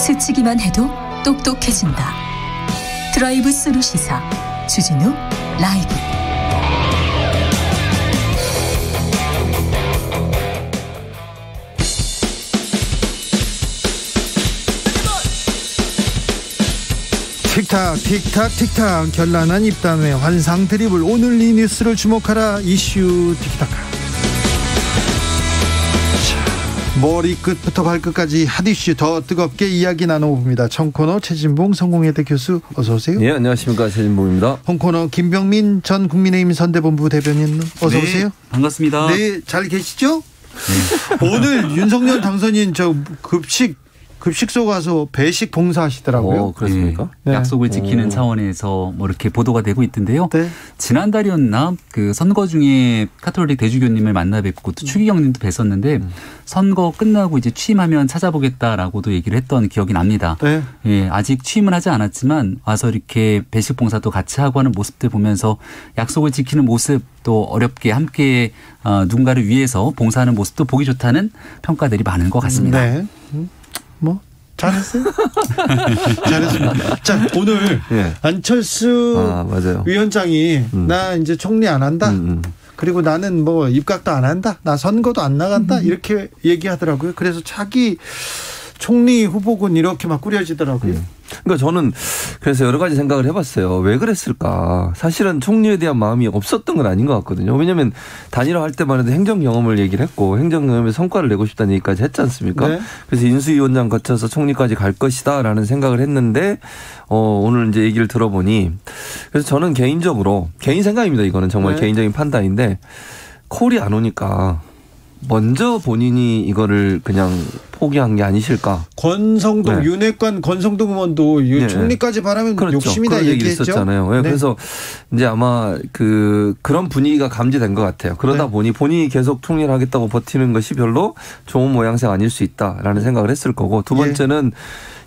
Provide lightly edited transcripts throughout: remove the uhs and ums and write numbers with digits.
스치기만 해도 똑똑해진다. 드라이브 스루 시사 주진우 라이브. 틱탁 틱탁 틱탁 결란한 입담의 환상 드리블. 오늘 이 뉴스를 주목하라. 이슈 틱탁. 머리끝부터 발끝까지 핫이슈 더 뜨겁게 이야기 나눠봅니다. 청코너 최진봉 성공회대 교수 어서 오세요. 네, 안녕하십니까, 최진봉입니다. 홍코너 김병민 전 국민의힘 선대본부 대변인 어서 네, 오세요. 반갑습니다. 네, 잘 계시죠? 네. 오늘 윤석열 당선인 저 급식소 가서 배식 봉사하시더라고요. 그렇습니까? 네. 약속을 지키는 차원에서 뭐 이렇게 보도가 되고 있던데요. 네. 지난달이었나 그 선거 중에 카톨릭 대주교님을 만나 뵙고 또 추기경님도 뵀었는데 선거 끝나고 이제 취임하면 찾아보겠다라고도 얘기를 했던 기억이 납니다. 네. 예, 아직 취임은 하지 않았지만 와서 이렇게 배식 봉사도 같이 하고 하는 모습들 보면서 약속을 지키는 모습 또 어렵게 함께 누군가를 위해서 봉사하는 모습도 보기 좋다는 평가들이 많은 것 같습니다. 네. 뭐 잘했어요? 잘했습니다. 자, 오늘 네. 안철수 맞아요. 위원장이 나 이제 총리 안 한다. 그리고 나는 뭐 입각도 안 한다. 나 선거도 안 나간다. 이렇게 얘기하더라고요. 그래서 차기 총리 후보군 이렇게 막 꾸려지더라고요. 그러니까 저는 그래서 여러 가지 생각을 해봤어요. 왜 그랬을까? 사실은 총리에 대한 마음이 없었던 건 아닌 것 같거든요. 왜냐하면 단일화할 때만 해도 행정 경험을 얘기를 했고 행정 경험에 성과를 내고 싶다는 얘기까지 했지 않습니까? 네. 그래서 인수위원장 거쳐서 총리까지 갈 것이다라는 생각을 했는데 오늘 이제 얘기를 들어보니 그래서 저는 개인적으로 개인 생각입니다. 이거는 정말 네. 개인적인 판단인데 콜이 안 오니까 먼저 본인이 이거를 그냥 포기한 게 아니실까. 권성동 네. 윤핵관 권성동 의원도 네. 총리까지 바라면 그렇죠. 욕심이다 그런 얘기를 얘기했죠. 있었잖아요. 네. 그래서 이제 아마 그런 분위기가 감지된 것 같아요. 그러다 네. 보니 본인이 계속 총리를 하겠다고 버티는 것이 별로 좋은 모양새가 아닐 수 있다라는 생각을 했을 거고 두 번째는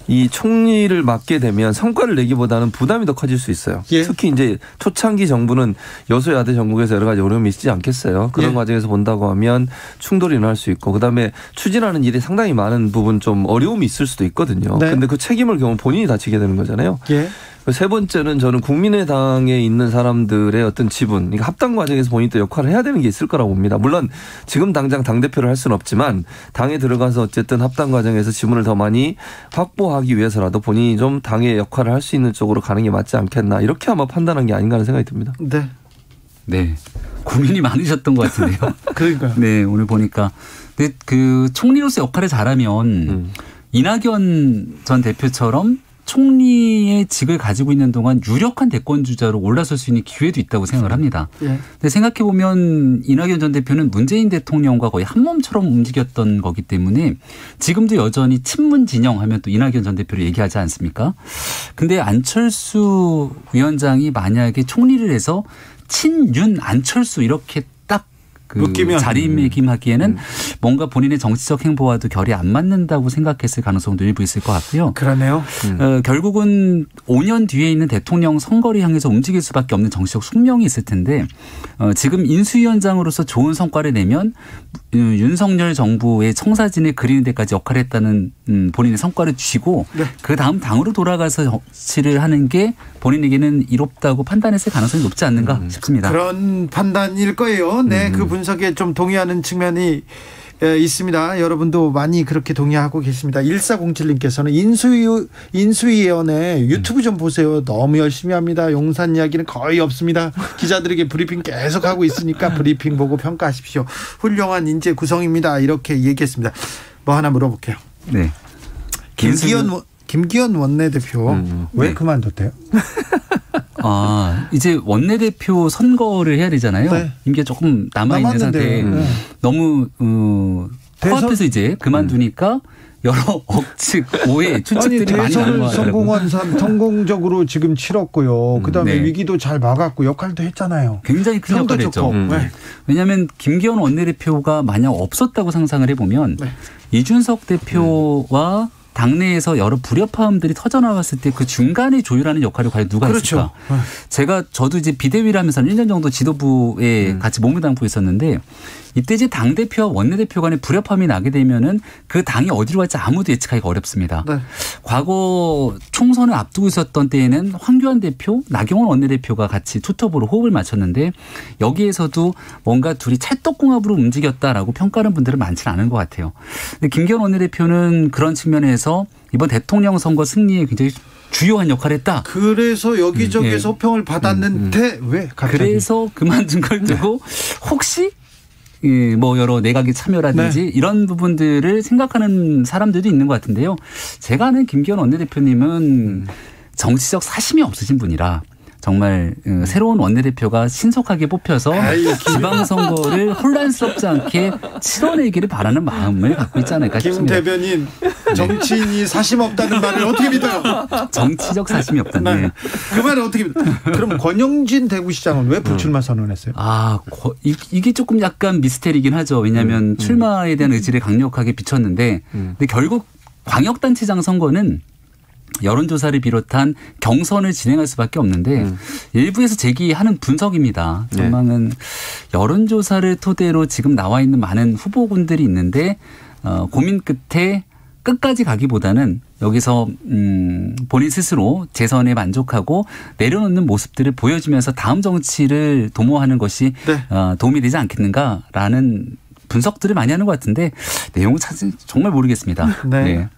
이 총리를 맡게 되면 성과를 내기보다는 부담이 더 커질 수 있어요. 예. 특히 이제 초창기 정부는 여소야대 전국에서 여러 가지 어려움이 있지 않겠어요. 그런 예. 과정에서 본다고 하면 충돌이 일어날 수 있고 그다음에 추진하는 일이 상당히 많은 부분 좀 어려움이 있을 수도 있거든요. 그런데 그 책임을 결국 본인이 다 지게 되는 거잖아요. 예. 세 번째는 저는 국민의당에 있는 사람들의 어떤 지분, 그러니까 합당 과정에서 본인이 또 역할을 해야 되는 게 있을 거라고 봅니다. 물론 지금 당장 당대표를 할 수는 없지만 당에 들어가서 어쨌든 합당 과정에서 지분을 더 많이 확보하기 위해서라도 본인이 좀 당의 역할을 할 수 있는 쪽으로 가는 게 맞지 않겠나 이렇게 아마 판단한 게 아닌가 하는 생각이 듭니다. 네. 네. 고민이 많으셨던 것 같은데요. 그러니까요. 네. 오늘 보니까. 근데 그 총리로서 역할을 잘하면 이낙연 전 대표처럼 총리의 직을 가지고 있는 동안 유력한 대권주자로 올라설 수 있는 기회도 있다고 생각을 합니다. 예. 근데 생각해 보면 이낙연 전 대표는 문재인 대통령과 거의 한 몸처럼 움직였던 거기 때문에 지금도 여전히 친문 진영하면 또 이낙연 전 대표를 얘기하지 않습니까? 근데 안철수 위원장이 만약에 총리를 해서 친윤 안철수 이렇게 자리매김하기에는 뭔가 본인의 정치적 행보와도 결이 안 맞는다고 생각했을 가능성도 일부 있을 것 같고요. 그러네요. 결국은 5년 뒤에 있는 대통령 선거를 향해서 움직일 수밖에 없는 정치적 숙명이 있을 텐데 지금 인수위원장으로서 좋은 성과를 내면 윤석열 정부의 청사진을 그리는 데까지 역할을 했다는 본인의 성과를 쥐고 네. 그다음 당으로 돌아가서 정치를 하는 게 본인에게는 이롭다고 판단했을 가능성이 높지 않는가 싶습니다. 그런 판단일 거예요. 네, 그 분석에 좀 동의하는 측면이 있습니다. 여러분도 많이 그렇게 동의하고 계십니다. 1407님께서는 인수위원회 유튜브 좀 보세요. 너무 열심히 합니다. 용산 이야기는 거의 없습니다. 기자들에게 브리핑 계속 하고 있으니까 브리핑 보고 평가하십시오. 훌륭한 인재 구성입니다. 이렇게 얘기했습니다. 뭐 하나 물어볼게요. 네. 김기현 원내대표 왜 그만뒀대요? 이제 원내대표 선거를 해야 되잖아요. 네. 임기가 조금 남아있는 상태에 너무 코앞에서 이제 그만두니까 여러 억측, 오해, 추측들이 많이 나는 것 같더라고요. 성공적으로 지금 치렀고요. 그다음에 네. 위기도 잘 막았고 역할도 했잖아요. 굉장히 큰 역할을 했죠. 네. 왜냐하면 김기현 원내대표가 만약 없었다고 상상을 해보면 네. 이준석 대표와 당내에서 여러 불협화음들이 터져나왔을 때 그 중간에 조율하는 역할을 과연 누가 그렇죠. 했을까? 저도 이제 비대위를 하면서 1년 정도 지도부에 같이 몸을 담고 있었는데 이때 이제 당대표와 원내대표 간의 불협화음이 나게 되면은 그 당이 어디로 갈지 아무도 예측하기가 어렵습니다. 네. 과거 총선을 앞두고 있었던 때에는 황교안 대표, 나경원 원내대표가 같이 투톱으로 호흡을 맞췄는데 여기에서도 뭔가 둘이 찰떡궁합으로 움직였다라고 평가하는 분들은 많지는 않은 것 같아요. 근데 김기현 원내대표는 그런 측면에서 이번 대통령 선거 승리에 굉장히 주요한 역할을 했다. 그래서 여기저기서 호평을 받았는데 왜 갑자기? 그래서 그만둔 걸 두고 혹시 뭐 여러 내각의 참여라든지 네. 이런 부분들을 생각하는 사람들도 있는 것 같은데요. 제가 아는 김기현 원내대표님은 정치적 사심이 없으신 분이라 정말 새로운 원내대표가 신속하게 뽑혀서 지방선거를 혼란스럽지 않게 치러내기를 바라는 마음을 갖고 있지 않을까 싶습니다. 김 대변인 정치인이 사심 없다는 말을 어떻게 믿어요? 정치적 사심이 없다는. 네. 그 말을 어떻게 믿어요? 그럼 권영진 대구시장은 왜 불출마 선언했어요? 이게 조금 약간 미스테리긴 하죠. 왜냐하면 출마에 대한 의지를 강력하게 비췄는데 근데 결국 광역단체장 선거는 여론조사를 비롯한 경선을 진행할 수밖에 없는데 일부에서 제기하는 분석입니다. 전망은 여론조사를 토대로 지금 나와 있는 많은 후보군들이 있는데 고민 끝에 끝까지 가기보다는 여기서 본인 스스로 재선에 만족하고 내려놓는 모습들을 보여주면서 다음 정치를 도모하는 것이 네. 도움이 되지 않겠는가라는 분석들을 많이 하는 것 같은데 내용은 사실 정말 모르겠습니다. 네. 네.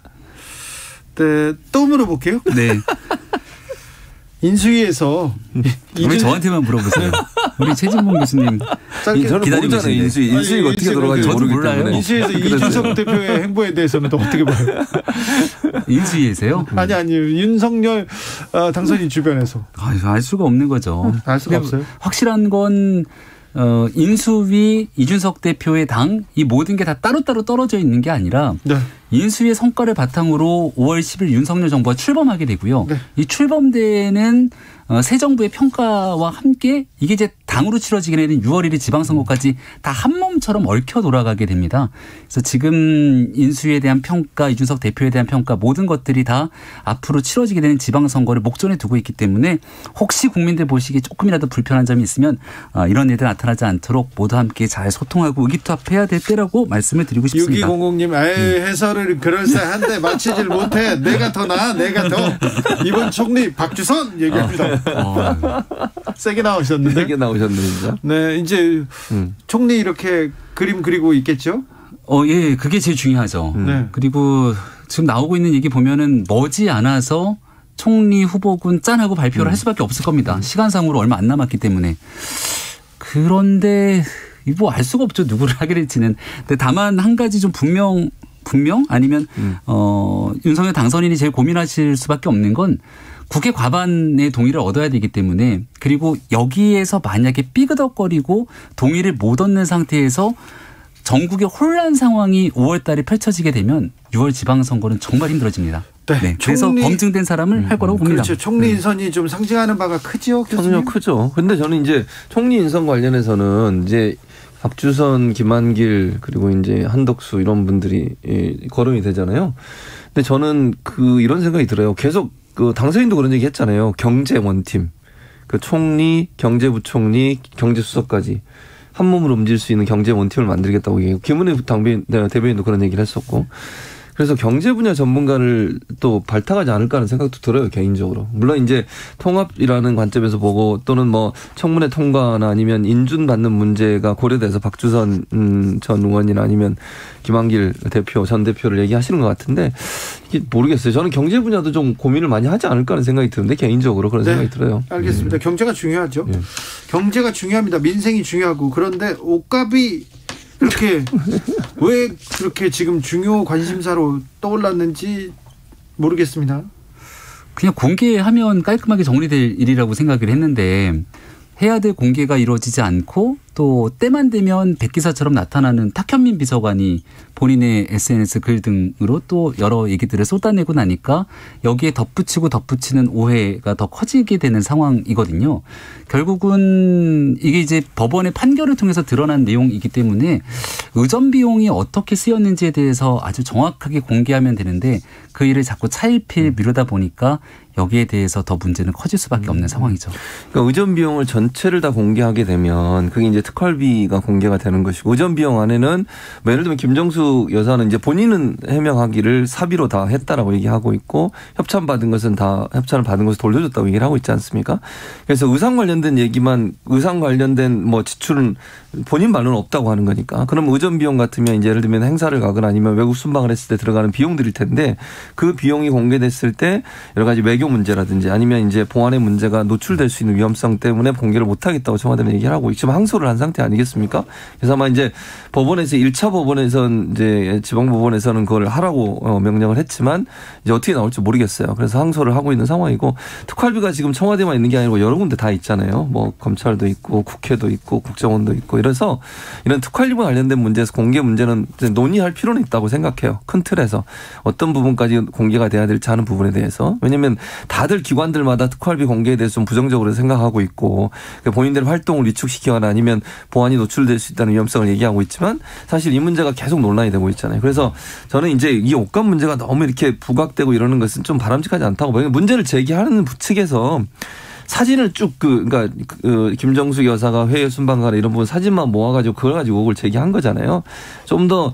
네, 또 물어볼게요. 네. 인수위에서 왜 저한테만 물어보세요? 우리 최진봉 교수님 저는 기다리고 있어요. 인수위가 어떻게 돌아가는지 모르기 때문에. 인수위에서 이준석 대표의 행보에 대해서는 또 어떻게 봐요? 인수위에서요? 아니요. 윤석열 당선인 주변에서. 알 수가 없는 거죠. 알 수가 없어요. 확실한 건 인수위, 이준석 대표의 당, 이 모든 게 다 따로따로 떨어져 있는 게 아니라 네. 인수위의 성과를 바탕으로 5월 10일 윤석열 정부가 출범하게 되고요. 네. 이 출범대회는 새 정부의 평가와 함께 이게 이제 당으로 치러지게 되는 6월 1일 지방선거까지 다 한 몸처럼 얽혀 돌아가게 됩니다. 그래서 지금 인수위에 대한 평가, 이준석 대표에 대한 평가 모든 것들이 다 앞으로 치러지게 되는 지방선거를 목전에 두고 있기 때문에 혹시 국민들 보시기에 조금이라도 불편한 점이 있으면 이런 일들 나타나지 않도록 모두 함께 잘 소통하고 의기투합해야 될 때라고 말씀을 드리고 싶습니다. 6200님 해설을 그럴싸한데 마치질 못해. 내가 더 나아. 내가 더. 이번 총리 박주선 얘기합니다. 세게 나오셨는데. 세게 나오셨는데. 네, 이제 총리 이렇게 그림 그리고 있겠죠? 예, 그게 제일 중요하죠. 네. 그리고 지금 나오고 있는 얘기 보면은 머지않아서 총리 후보군 짠하고 발표를 할 수밖에 없을 겁니다. 시간상으로 얼마 안 남았기 때문에. 그런데 뭐 알 수가 없죠. 누구를 하게 될지는. 근데 다만 한 가지 좀 분명 아니면 윤석열 당선인이 제일 고민하실 수밖에 없는 건 국회 과반의 동의를 얻어야 되기 때문에 그리고 여기에서 만약에 삐그덕거리고 동의를 못 얻는 상태에서 전국의 혼란 상황이 5월 달에 펼쳐지게 되면 6월 지방선거는 정말 힘들어집니다. 네. 네. 그래서 검증된 사람을 할 거라고 봅니다. 그렇죠. 총리 인선이 좀 상징하는 바가 크죠. 전혀 크죠. 그런데 저는 이제 총리 인선 관련해서는 이제 박주선, 김한길 그리고 이제 한덕수 이런 분들이 거론이 되잖아요. 근데 저는 이런 생각이 들어요. 계속 당선인도 그런 얘기 했잖아요. 경제 원팀. 총리, 경제부총리, 경제수석까지 한 몸으로 움직일 수 있는 경제 원팀을 만들겠다고 얘기해요. 김은혜 대변인도 그런 얘기를 했었고. 그래서 경제 분야 전문가를 또 발탁하지 않을까 하는 생각도 들어요, 개인적으로. 물론 이제 통합이라는 관점에서 보고 또는 뭐 청문회 통과나 아니면 인준 받는 문제가 고려돼서 박주선 전 의원이나 아니면 김한길 전 대표를 얘기하시는 것 같은데 이게 모르겠어요. 저는 경제 분야도 좀 고민을 많이 하지 않을까 하는 생각이 드는데 개인적으로 그런 생각이 들어요. 알겠습니다. 경제가 중요하죠. 경제가 중요합니다. 민생이 중요하고. 그런데 옷값이 왜 그렇게 지금 중요 관심사로 떠올랐는지 모르겠습니다. 그냥 공개하면 깔끔하게 정리될 일이라고 생각을 했는데 해야 될 공개가 이루어지지 않고 또 때만 되면 백기사처럼 나타나는 탁현민 비서관이 본인의 SNS 글 등으로 또 여러 얘기들을 쏟아내고 나니까 여기에 덧붙이는 오해가 더 커지게 되는 상황이거든요. 결국은 이게 이제 법원의 판결을 통해서 드러난 내용이기 때문에 의전 비용이 어떻게 쓰였는지에 대해서 아주 정확하게 공개하면 되는데 그 일을 자꾸 차일피일 미루다 보니까 여기에 대해서 더 문제는 커질 수밖에 없는 상황이죠. 그러니까 의전 비용을 전체를 다 공개하게 되면 그게 이제 특활비가 공개가 되는 것이고 의전 비용 안에는 뭐 예를 들면 김정숙 여사는 이제 본인은 해명하기를 사비로 다 했다라고 얘기하고 있고 협찬을 받은 것을 돌려줬다고 얘기를 하고 있지 않습니까? 그래서 의상 관련된 얘기만 의상 관련된 뭐 지출은 본인 말로는 없다고 하는 거니까. 그럼 의전 비용 같으면 이제 예를 들면 행사를 가거나 아니면 외국 순방을 했을 때 들어가는 비용들일 텐데 그 비용이 공개됐을 때 여러 가지 외교 문제라든지 아니면 이제 봉안의 문제가 노출될 수 있는 위험성 때문에 공개를 못 하겠다고 청와대는 얘기를 하고 지금 항소를 한 상태 아니겠습니까? 그래서 아마 이제 법원에서 1차 법원에서는 이제 지방법원에서는 그걸 하라고 명령을 했지만 이제 어떻게 나올지 모르겠어요. 그래서 항소를 하고 있는 상황이고 특활비가 지금 청와대만 있는 게 아니고 여러 군데 다 있잖아요. 뭐 검찰도 있고 국회도 있고 국정원도 있고 그래서 이런 특활비와 관련된 문제에서 공개 문제는 논의할 필요는 있다고 생각해요. 큰 틀에서 어떤 부분까지 공개가 돼야 될지 하는 부분에 대해서. 왜냐하면 다들 기관들마다 특활비 공개에 대해서 좀 부정적으로 생각하고 있고 본인들의 활동을 위축시키거나 아니면 보안이 노출될 수 있다는 위험성을 얘기하고 있지만 사실 이 문제가 계속 논란이 되고 있잖아요. 그래서 저는 이제 이 옷감 문제가 너무 이렇게 부각되고 이러는 것은 좀 바람직하지 않다고 봐요. 문제를 제기하는 측에서 사진을 쭉 그러니까 김정숙 여사가 해외 순방 가는 이런 부분 사진만 모아가지고 그걸 가지고 의혹을 제기한 거잖아요. 좀 더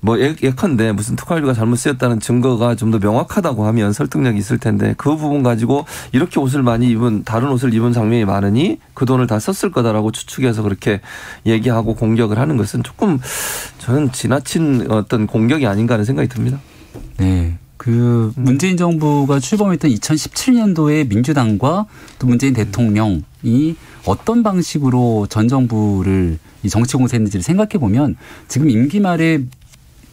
뭐 예컨대 무슨 특활비가 잘못 쓰였다는 증거가 좀 더 명확하다고 하면 설득력이 있을 텐데 그 부분 가지고 이렇게 옷을 많이 입은 다른 옷을 입은 장면이 많으니 그 돈을 다 썼을 거다라고 추측해서 그렇게 얘기하고 공격을 하는 것은 조금 저는 지나친 어떤 공격이 아닌가 하는 생각이 듭니다. 네. 그 문재인 정부가 출범했던 2017년도에 민주당과 또 문재인 대통령이 어떤 방식으로 전 정부를 이 정치 공세했는지를 생각해 보면 지금 임기 말에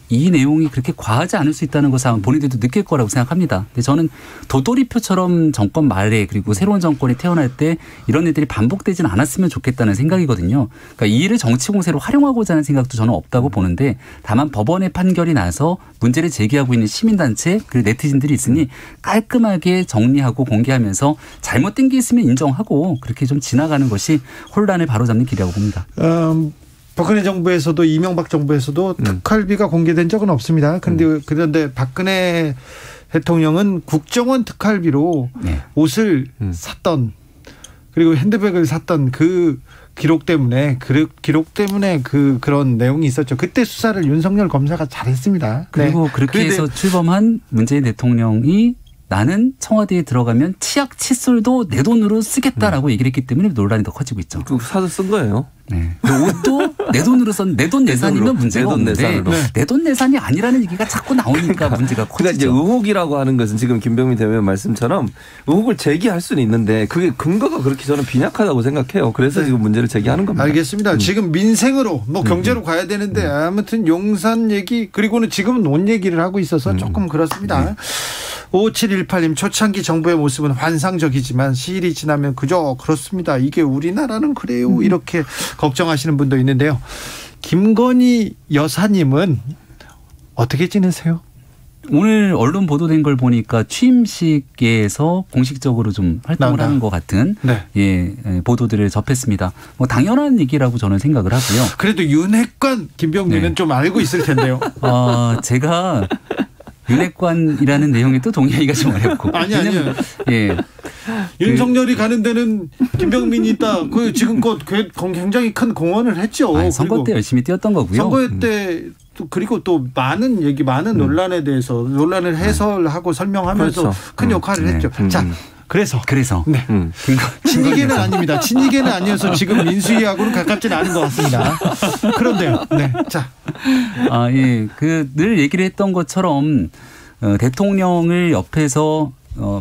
이 내용이 그렇게 과하지 않을 수 있다는 것을 아마 본인들도 느낄 거라고 생각합니다. 근데 저는 도돌이표처럼 정권 말에 그리고 새로운 정권이 태어날 때 이런 일들이 반복되지는 않았으면 좋겠다는 생각이거든요. 그러니까 이 일을 정치 공세로 활용하고자 하는 생각도 저는 없다고 보는데 다만 법원의 판결이 나서 문제를 제기하고 있는 시민단체 그리고 네티즌들이 있으니 깔끔하게 정리하고 공개하면서 잘못된 게 있으면 인정하고 그렇게 좀 지나가는 것이 혼란을 바로잡는 길이라고 봅니다. 박근혜 정부에서도 이명박 정부에서도 특활비가 공개된 적은 없습니다. 그런데 박근혜 대통령은 국정원 특활비로 옷을 샀던 그리고 핸드백을 샀던 그 기록 때문에 그런 내용이 있었죠. 그때 수사를 윤석열 검사가 잘했습니다. 그리고 그렇게 해서 출범한 문재인 대통령이 나는 청와대에 들어가면 치약 칫솔도 내 돈으로 쓰겠다라고 얘기를 했기 때문에 논란이 더 커지고 있죠. 그 사서 쓴 거예요. 네. 옷도 내 돈으로 쓴 내 돈 내산이면 문제가 없는데 내 돈 내산이 아니라는 얘기가 자꾸 나오니까 문제가 커지죠. 그러니까 이제 의혹이라고 하는 것은 지금 김병민 대변인 말씀처럼 의혹을 제기할 수는 있는데 그게 근거가 그렇게 저는 빈약하다고 생각해요. 그래서 지금 문제를 제기하는 겁니다. 알겠습니다. 지금 민생으로 뭐 경제로 가야 되는데 아무튼 용산 얘기 그리고는 지금은 옷 얘기를 하고 있어서 조금 그렇습니다. 5718님 초창기 정부의 모습은 환상적이지만 시일이 지나면 그저 그렇습니다. 이게 우리나라는 그래요. 이렇게 걱정하시는 분도 있는데요. 김건희 여사님은 어떻게 지내세요? 오늘 언론 보도된 걸 보니까 취임식에서 공식적으로 좀 활동을 하는 것 같은 보도들을 접했습니다. 뭐 당연한 얘기라고 저는 생각을 하고요. 그래도 윤핵관 김병민은 좀 알고 있을 텐데요. 제가 윤핵관이라는 내용에 또 동의하기가 좀 어렵고. 아니요. 예. 윤석열이 가는 데는 김병민이 있다. 그 지금껏 굉장히 큰 공헌을 했죠. 선거 때 열심히 뛰었던 거고요. 선거 때 그리고 또 많은 논란에 대해서 논란을 해설하고 설명하면서 그렇죠. 큰 역할을 했죠. 자. 그래서 네. 친이계는 아닙니다. 친이계는 아니어서 지금 민수희하고는 가깝지는 않은 것 같습니다. 그런데요. 네. 자. 늘 얘기를 했던 것처럼 대통령을 옆에서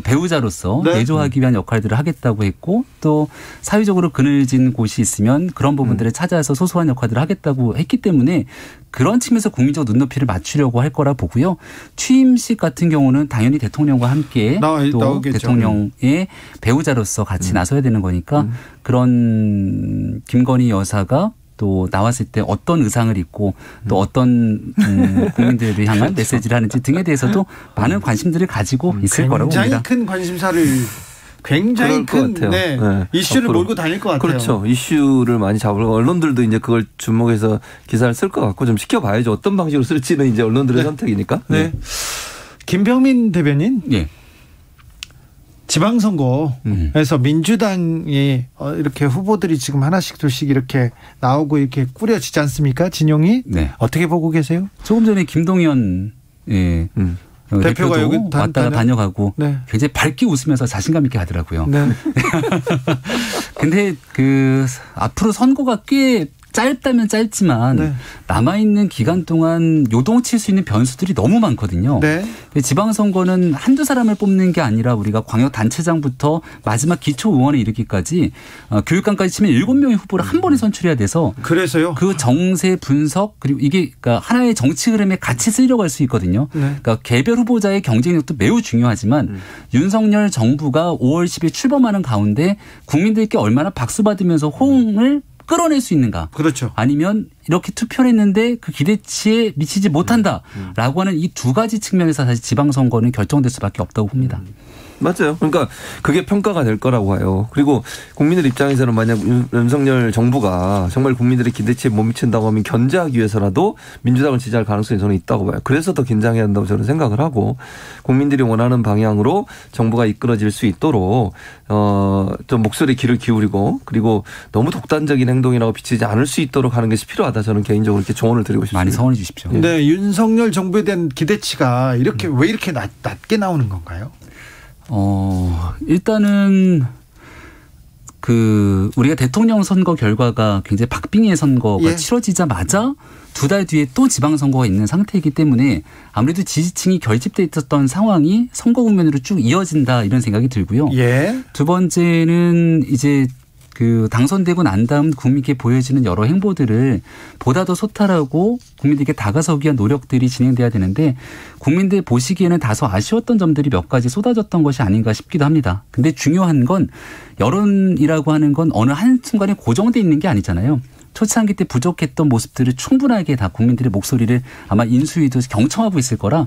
배우자로서 내조하기 위한 역할들을 하겠다고 했고 또 사회적으로 그늘진 곳이 있으면 그런 부분들을 찾아서 소소한 역할들을 하겠다고 했기 때문에 그런 측면에서 국민적 눈높이를 맞추려고 할 거라 보고요. 취임식 같은 경우는 당연히 대통령과 함께 또 나오겠죠. 대통령의 배우자로서 같이 나서야 되는 거니까 그런 김건희 여사가 또 나왔을 때 어떤 의상을 입고 또 어떤 국민들을 향한 메시지를 하는지 등에 대해서도 많은 관심들을 가지고 있을 거라고 봅니다. 굉장히 큰 관심사를 굉장히 큰 이슈를 몰고 다닐 것 같아요. 그렇죠. 이슈를 많이 잡으려고 언론들도 이제 그걸 주목해서 기사를 쓸 것 같고 좀 지켜봐야죠. 어떤 방식으로 쓸지는 이제 언론들의 선택이니까. 네. 김병민 대변인. 예. 지방선거에서 민주당이 이렇게 후보들이 지금 하나씩 둘씩 이렇게 나오고 이렇게 꾸려지지 않습니까? 진영이 네. 어떻게 보고 계세요? 조금 전에 김동연 대표가 여기 왔다가 다녀가고 네. 굉장히 밝게 웃으면서 자신감 있게 하더라고요. 네. 근데 앞으로 선거가 꽤 짧다면 짧지만 네. 남아있는 기간 동안 요동칠 수 있는 변수들이 너무 많거든요. 네. 지방선거는 한두 사람을 뽑는 게 아니라 우리가 광역단체장부터 마지막 기초의원에 이르기까지 교육감까지 치면 7명의 후보를 한 번에 선출해야 돼서 그래서요. 그 정세 분석 그리고 이게 그러니까 하나의 정치 흐름에 같이 쓰려고 할 수 있거든요. 네. 그러니까 개별 후보자의 경쟁력도 매우 중요하지만 윤석열 정부가 5월 10일 출범하는 가운데 국민들께 얼마나 박수 받으면서 호응을 끌어낼 수 있는가. 그렇죠. 아니면 이렇게 투표를 했는데 그 기대치에 미치지 못한다라고 하는 이 두 가지 측면에서 사실 지방선거는 결정될 수밖에 없다고 봅니다. 맞아요. 그러니까 그게 평가가 될 거라고 봐요. 그리고 국민들 입장에서는 만약 윤석열 정부가 정말 국민들의 기대치에 못 미친다고 하면 견제하기 위해서라도 민주당을 지지할 가능성이 저는 있다고 봐요. 그래서 더 긴장해야 한다고 저는 생각을 하고 국민들이 원하는 방향으로 정부가 이끌어질 수 있도록 좀 목소리에 귀를 기울이고 그리고 너무 독단적인 행동이라고 비치지 않을 수 있도록 하는 것이 필요하다. 저는 개인적으로 이렇게 조언을 드리고 싶습니다. 많이 성원해 주십시오. 네, 윤석열 정부에 대한 기대치가 이렇게 왜 이렇게 낮게 나오는 건가요? 일단은 우리가 대통령 선거 결과가 굉장히 박빙의 선거가 치러지자마자 2달 뒤에 또 지방선거가 있는 상태이기 때문에 아무래도 지지층이 결집돼 있었던 상황이 선거 국면으로 쭉 이어진다 이런 생각이 들고요. 두 번째는 이제 당선되고 난 다음 국민께 보여지는 여러 행보들을 보다 더 소탈하고 국민들께 다가서기 위한 노력들이 진행돼야 되는데 국민들 보시기에는 다소 아쉬웠던 점들이 몇 가지 쏟아졌던 것이 아닌가 싶기도 합니다. 근데 중요한 건 여론이라고 하는 건 어느 한순간에 고정돼 있는 게 아니잖아요. 초창기 때 부족했던 모습들을 충분하게 다 국민들의 목소리를 아마 인수위도 경청하고 있을 거라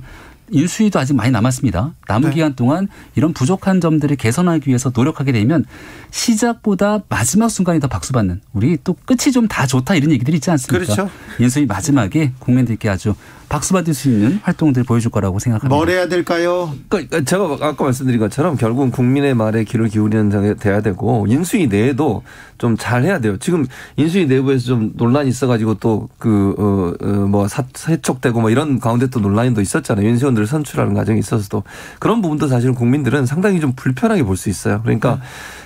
인수위도 아직 많이 남았습니다. 남은 기간 동안 이런 부족한 점들을 개선하기 위해서 노력하게 되면 시작보다 마지막 순간이 더 박수받는 우리 또 끝이 좀 다 좋다 이런 얘기들이 있지 않습니까? 그렇죠. 인수위 마지막에 국민들께 아주 박수받을 수 있는 활동들을 보여줄 거라고 생각합니다. 뭘 해야 될까요? 그러니까 제가 아까 말씀드린 것처럼 결국은 국민의 말에 귀를 기울이는 장이 돼야 되고 인수위 내에도 좀 잘해야 돼요. 지금 인수위 내부에서 좀 논란이 있어가지고 또 세척되고 뭐 이런 가운데 또 논란이 또 있었잖아요. 윤수원들을 선출하는 과정이 있어서도 그런 부분도 사실은 국민들은 상당히 좀 불편하게 볼 수 있어요. 그러니까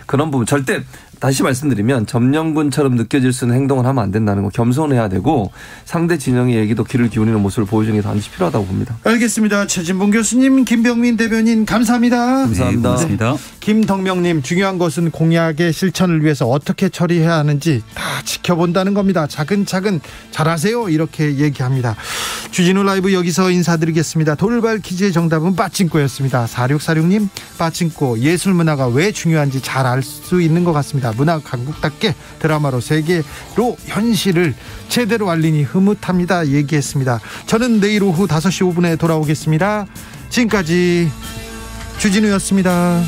그런 부분 절대 다시 말씀드리면 점령군처럼 느껴질 수 있는 행동을 하면 안 된다는 거 겸손해야 되고 상대 진영의 얘기도 귀를 기울이는 모습을 보여주는 게 반드시 필요하다고 봅니다. 알겠습니다. 최진봉 교수님, 김병민 대변인 감사합니다. 감사합니다. 네, 고맙습니다. 김덕명님, 중요한 것은 공약의 실천을 위해서 어떻게 처리해야 하는지 다 지켜본다는 겁니다. 차근차근 잘하세요 이렇게 얘기합니다. 주진우 라이브 여기서 인사드리겠습니다. 돌발 퀴즈의 정답은 빠찡꼬였습니다. 4646님, 빠찡꼬 예술문화가 왜 중요한지 잘 알 수 있는 것 같습니다. 문화 강국답게 드라마로 세계로 현실을 제대로 알리니 흐뭇합니다 얘기했습니다. 저는 내일 오후 5시 5분에 돌아오겠습니다. 지금까지 주진우였습니다.